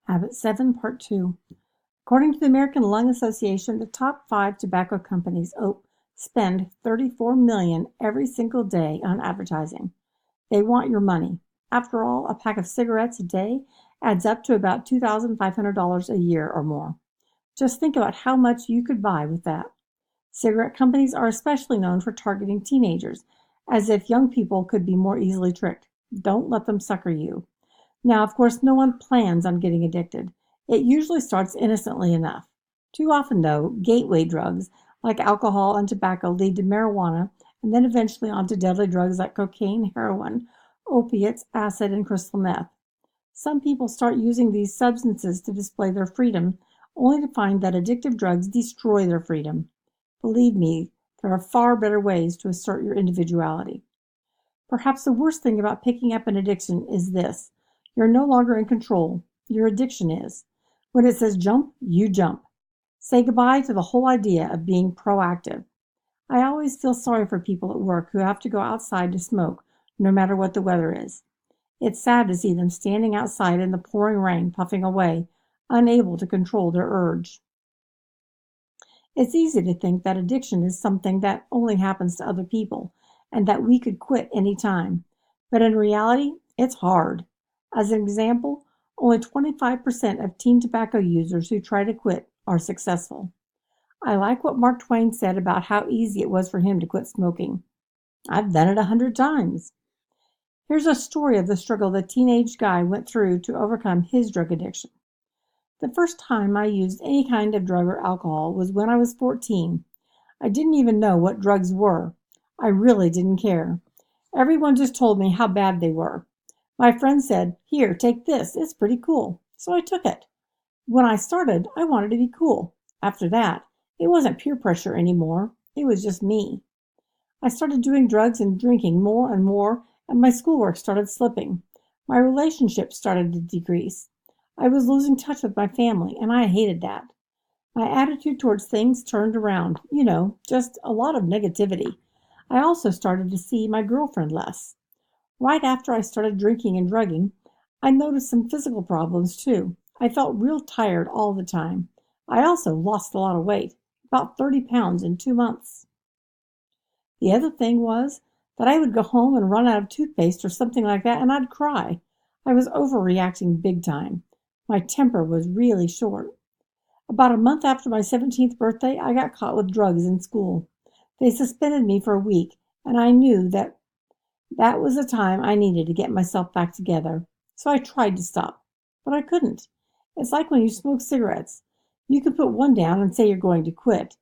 Habit 7, Part 2. According to the American Lung Association, the top 5 tobacco companies spend $34 million every single day on advertising. They want your money. After all, a pack of cigarettes a day adds up to about $2,500 a year or more. Just think about how much you could buy with that. Cigarette companies are especially known for targeting teenagers, as if young people could be more easily tricked. Don't let them sucker you. Now, of course, no one plans on getting addicted. It usually starts innocently enough. Too often, though, gateway drugs like alcohol and tobacco lead to marijuana and then eventually on to deadly drugs like cocaine, heroin, opiates, acid, and crystal meth. Some people start using these substances to display their freedom, only to find that addictive drugs destroy their freedom. Believe me, there are far better ways to assert your individuality. Perhaps the worst thing about picking up an addiction is this. You're no longer in control. Your addiction is. When it says jump, you jump. Say goodbye to the whole idea of being proactive. I always feel sorry for people at work who have to go outside to smoke, no matter what the weather is. It's sad to see them standing outside in the pouring rain, puffing away, unable to control their urge. It's easy to think that addiction is something that only happens to other people, and that we could quit any time. But in reality, it's hard. As an example, only 25% of teen tobacco users who try to quit are successful. I like what Mark Twain said about how easy it was for him to quit smoking. I've done it 100 times. Here's a story of the struggle the teenage guy went through to overcome his drug addiction. The first time I used any kind of drug or alcohol was when I was 14. I didn't even know what drugs were. I really didn't care. Everyone just told me how bad they were. My friend said, "Here, take this. It's pretty cool." So I took it. When I started, I wanted to be cool. After that, it wasn't peer pressure anymore. It was just me. I started doing drugs and drinking more and more, and my schoolwork started slipping. My relationships started to decrease. I was losing touch with my family, and I hated that. My attitude towards things turned around. Just a lot of negativity. I also started to see my girlfriend less. Right after I started drinking and drugging, I noticed some physical problems too. I felt real tired all the time. I also lost a lot of weight, about 30 pounds in 2 months. The other thing was that I would go home and run out of toothpaste or something like that, and I'd cry. I was overreacting big time. My temper was really short. About a month after my 17th birthday, I got caught with drugs in school. They suspended me for a week, and I knew that was the time I needed to get myself back together. So I tried to stop, but I couldn't. It's like when you smoke cigarettes. You can put one down and say you're going to quit.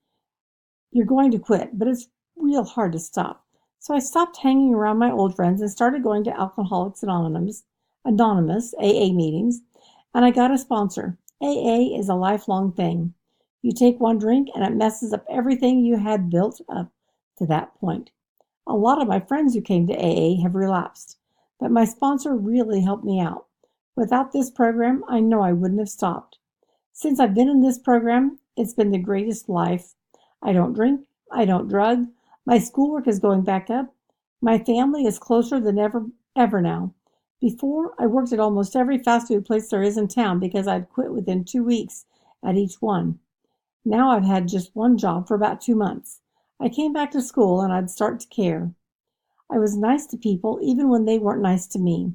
You're going to quit, but it's real hard to stop. So I stopped hanging around my old friends and started going to Alcoholics Anonymous AA meetings, and I got a sponsor. AA is a lifelong thing. You take one drink and it messes up everything you had built up to that point. A lot of my friends who came to AA have relapsed, but my sponsor really helped me out. Without this program, I know I wouldn't have stopped. Since I've been in this program, it's been the greatest life. I don't drink. I don't drug. My schoolwork is going back up. My family is closer than ever now. Before, I worked at almost every fast food place there is in town because I'd quit within 2 weeks at each one. Now I've had just one job for about 2 months. I came back to school and I'd start to care. I was nice to people even when they weren't nice to me.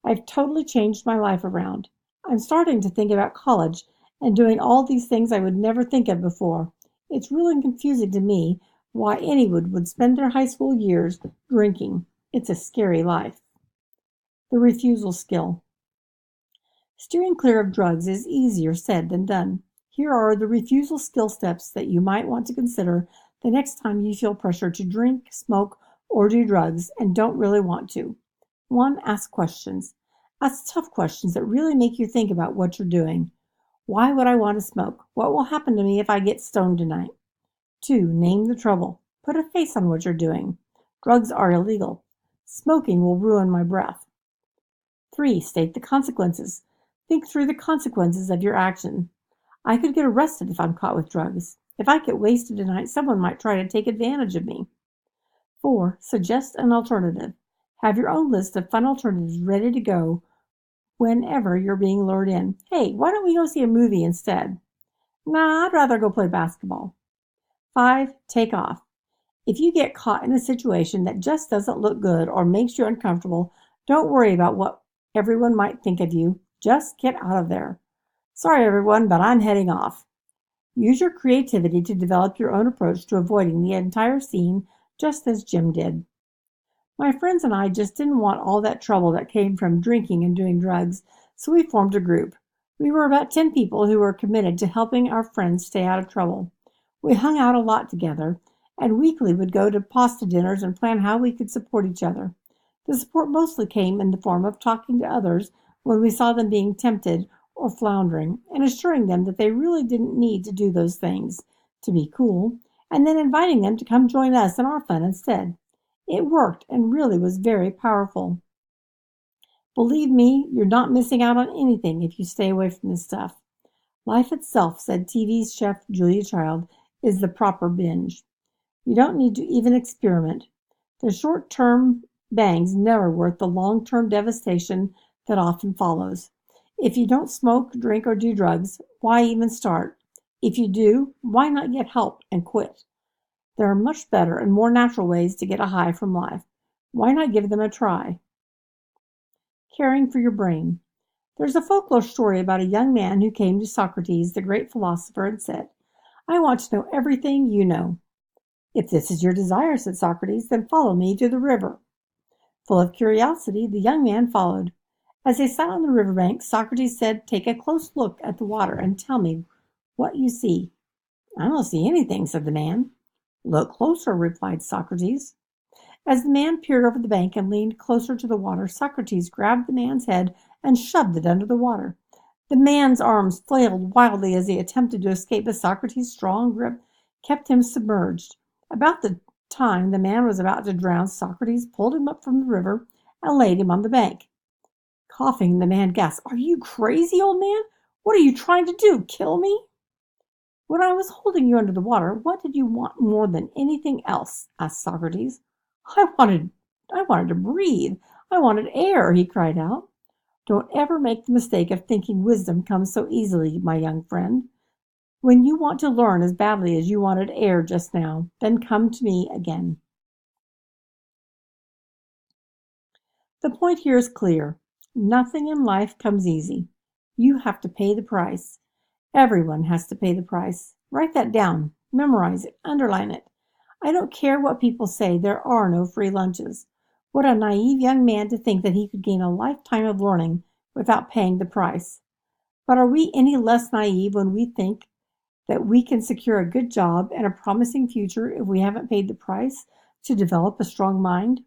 I've totally changed my life around. I'm starting to think about college and doing all these things I would never think of before. It's really confusing to me why anyone would spend their high school years drinking. It's a scary life. The refusal skill. Steering clear of drugs is easier said than done. Here are the refusal skill steps that you might want to consider the next time you feel pressure to drink, smoke, or do drugs and don't really want to. 1. Ask questions. Ask tough questions that really make you think about what you're doing. Why would I want to smoke? What will happen to me if I get stoned tonight? 2. Name the trouble. Put a face on what you're doing. Drugs are illegal. Smoking will ruin my breath. 3. State the consequences. Think through the consequences of your action. I could get arrested if I'm caught with drugs. If I get wasted tonight, someone might try to take advantage of me. 4. Suggest an alternative. Have your own list of fun alternatives ready to go whenever you're being lured in. Hey, why don't we go see a movie instead? Nah, I'd rather go play basketball. 5. Take off. If you get caught in a situation that just doesn't look good or makes you uncomfortable, don't worry about what everyone might think of you. Just get out of there. Sorry, everyone, but I'm heading off. Use your creativity to develop your own approach to avoiding the entire scene, just as Jim did. My friends and I just didn't want all that trouble that came from drinking and doing drugs, so we formed a group. We were about 10 people who were committed to helping our friends stay out of trouble. We hung out a lot together, and weekly would go to pasta dinners and plan how we could support each other. The support mostly came in the form of talking to others when we saw them being tempted or floundering, and assuring them that they really didn't need to do those things to be cool, and then inviting them to come join us in our fun instead. It worked and really was very powerful. Believe me, you're not missing out on anything if you stay away from this stuff. Life itself, said TV chef Julia Child, is the proper binge. You don't need to even experiment. The short-term bang's never worth the long-term devastation that often follows. If you don't smoke, drink, or do drugs, why even start? If you do, why not get help and quit? There are much better and more natural ways to get a high from life. Why not give them a try? Caring for your brain. There's a folklore story about a young man who came to Socrates, the great philosopher, and said, I want to know everything you know. If this is your desire, said Socrates, then follow me to the river. Full of curiosity, the young man followed. As they sat on the riverbank, Socrates said, Take a close look at the water and tell me what you see. I don't see anything, said the man. Look closer, replied Socrates. As the man peered over the bank and leaned closer to the water, Socrates grabbed the man's head and shoved it under the water. The man's arms flailed wildly as he attempted to escape, but Socrates' strong grip kept him submerged. About the time the man was about to drown, Socrates pulled him up from the river and laid him on the bank. Coughing, the man gasped, Are you crazy, old man? What are you trying to do, kill me? When I was holding you under the water, what did you want more than anything else? Asked Socrates. I wanted to breathe. I wanted air, he cried out. Don't ever make the mistake of thinking wisdom comes so easily, my young friend. When you want to learn as badly as you wanted air just now, then come to me again. The point here is clear. Nothing in life comes easy. You have to pay the price. Everyone has to pay the price. Write that down. Memorize it. Underline it. I don't care what people say. There are no free lunches. What a naive young man to think that he could gain a lifetime of learning without paying the price. But are we any less naive when we think that we can secure a good job and a promising future if we haven't paid the price to develop a strong mind?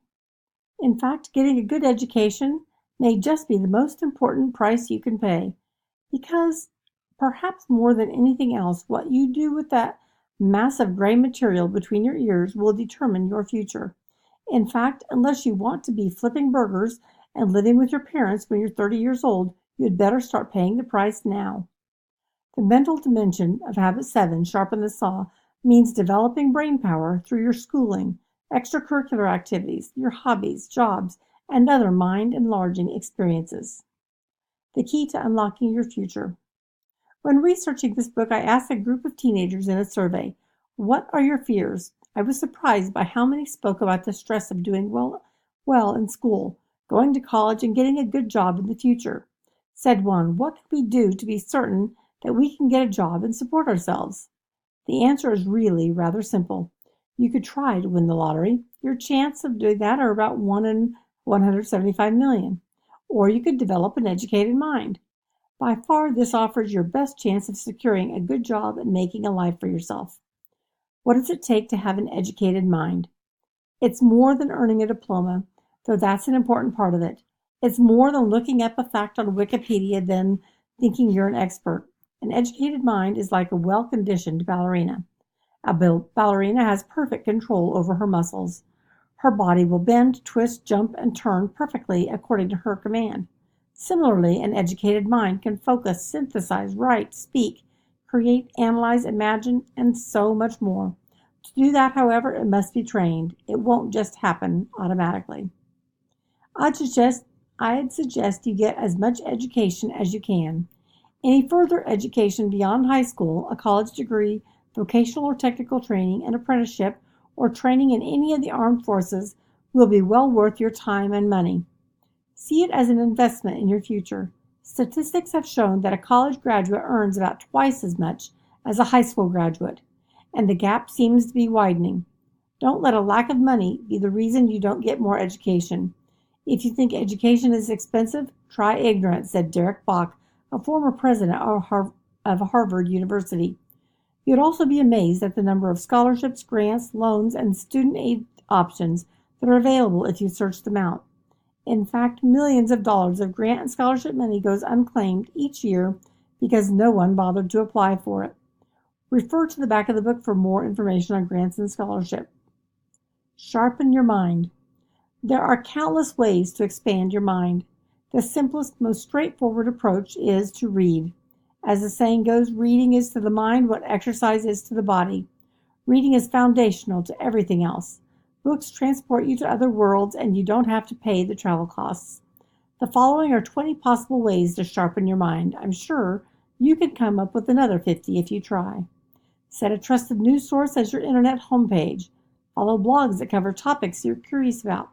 In fact, getting a good education may just be the most important price you can pay, because perhaps more than anything else, what you do with that mass of gray material between your ears will determine your future. In fact, unless you want to be flipping burgers and living with your parents when you're 30 years old, you'd better start paying the price now. The mental dimension of Habit 7, Sharpen the Saw, means developing brain power through your schooling, extracurricular activities, your hobbies, jobs, and other mind-enlarging experiences. The key to unlocking your future. When researching this book, I asked a group of teenagers in a survey, What are your fears? I was surprised by how many spoke about the stress of doing well in school, going to college, and getting a good job in the future. Said one, What can we do to be certain that we can get a job and support ourselves? The answer is really rather simple. You could try to win the lottery. Your chance of doing that are about 1 in 175 million. Or you could develop an educated mind. By far, this offers your best chance of securing a good job and making a life for yourself. What does it take to have an educated mind? It's more than earning a diploma, though that's an important part of it. It's more than looking up a fact on Wikipedia than thinking you're an expert. An educated mind is like a well-conditioned ballerina. A ballerina has perfect control over her muscles. Her body will bend, twist, jump, and turn perfectly according to her command. Similarly, an educated mind can focus, synthesize, write, speak, create, analyze, imagine, and so much more. To do that, however, it must be trained. It won't just happen automatically. I'd suggest I'd suggest you get as much education as you can. Any further education beyond high school, a college degree, vocational or technical training, an apprenticeship, or training in any of the armed forces will be well worth your time and money. See it as an investment in your future. Statistics have shown that a college graduate earns about twice as much as a high school graduate, and the gap seems to be widening. Don't let a lack of money be the reason you don't get more education. If you think education is expensive, try ignorance, said Derek Bach, a former president of Harvard University. You'd also be amazed at the number of scholarships, grants, loans, and student aid options that are available if you search them out. In fact, millions of dollars of grant and scholarship money goes unclaimed each year because no one bothered to apply for it. Refer to the back of the book for more information on grants and scholarship. Sharpen your mind. There are countless ways to expand your mind. The simplest, most straightforward approach is to read. As the saying goes, reading is to the mind what exercise is to the body. Reading is foundational to everything else. Books transport you to other worlds, and you don't have to pay the travel costs. The following are 20 possible ways to sharpen your mind. I'm sure you could come up with another 50 if you try. Set a trusted news source as your internet homepage. Follow blogs that cover topics you're curious about.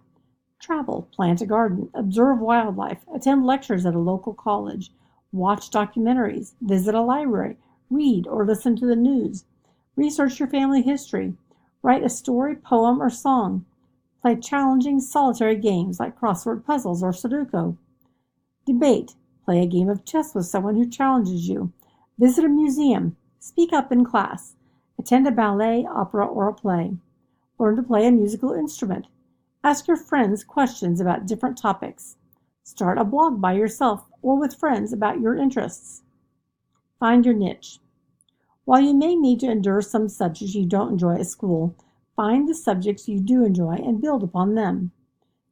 Travel, plant a garden, observe wildlife, attend lectures at a local college, watch documentaries, visit a library, read or listen to the news, research your family history, write a story, poem, or song, play challenging solitary games like crossword puzzles or Sudoku, debate, play a game of chess with someone who challenges you, visit a museum, speak up in class, attend a ballet, opera, or a play, learn to play a musical instrument, ask your friends questions about different topics, start a blog by yourself or with friends about your interests. Find your niche. While you may need to endure some subjects you don't enjoy at school, find the subjects you do enjoy and build upon them.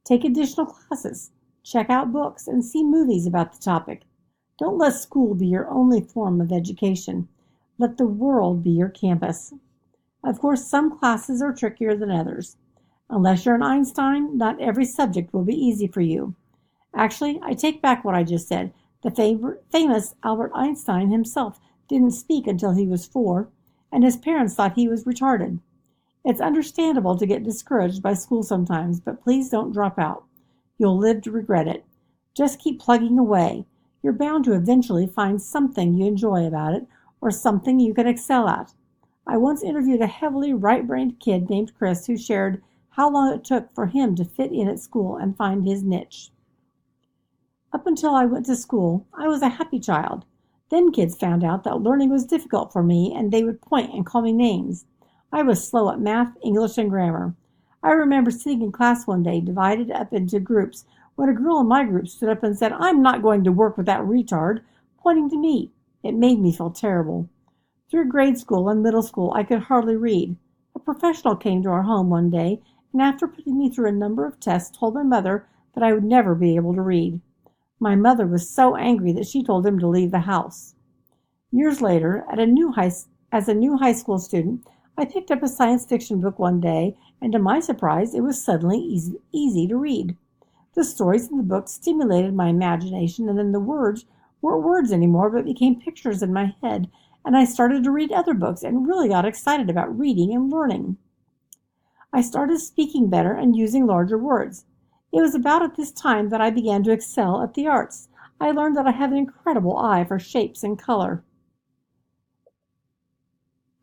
Take additional classes, check out books, and see movies about the topic. Don't let school be your only form of education. Let the world be your campus. Of course, some classes are trickier than others. Unless you're an Einstein, not every subject will be easy for you. Actually, I take back what I just said. The famous Albert Einstein himself didn't speak until he was 4, and his parents thought he was retarded. It's understandable to get discouraged by school sometimes, but please don't drop out. You'll live to regret it. Just keep plugging away. You're bound to eventually find something you enjoy about it, or something you can excel at. I once interviewed a heavily right-brained kid named Chris who shared how long it took for him to fit in at school and find his niche. Up until I went to school, I was a happy child. Then kids found out that learning was difficult for me, and they would point and call me names. I was slow at math, English, and grammar. I remember sitting in class one day, divided up into groups, when a girl in my group stood up and said, "I'm not going to work with that retard," pointing to me. It made me feel terrible. Through grade school and middle school, I could hardly read. A professional came to our home one day, and after putting me through a number of tests, told my mother that I would never be able to read. My mother was so angry that she told him to leave the house. Years later, as a new high school student, I picked up a science fiction book one day, and to my surprise, it was suddenly easy to read. The stories in the book stimulated my imagination, and then the words weren't words anymore, but became pictures in my head, and I started to read other books and really got excited about reading and learning. I started speaking better and using larger words. It was about at this time that I began to excel at the arts. I learned that I have an incredible eye for shapes and color.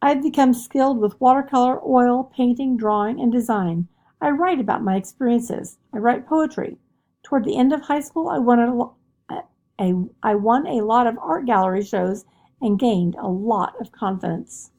I've become skilled with watercolor, oil, painting, drawing, and design. I write about my experiences. I write poetry. Toward the end of high school, I won a lot of art gallery shows and gained a lot of confidence.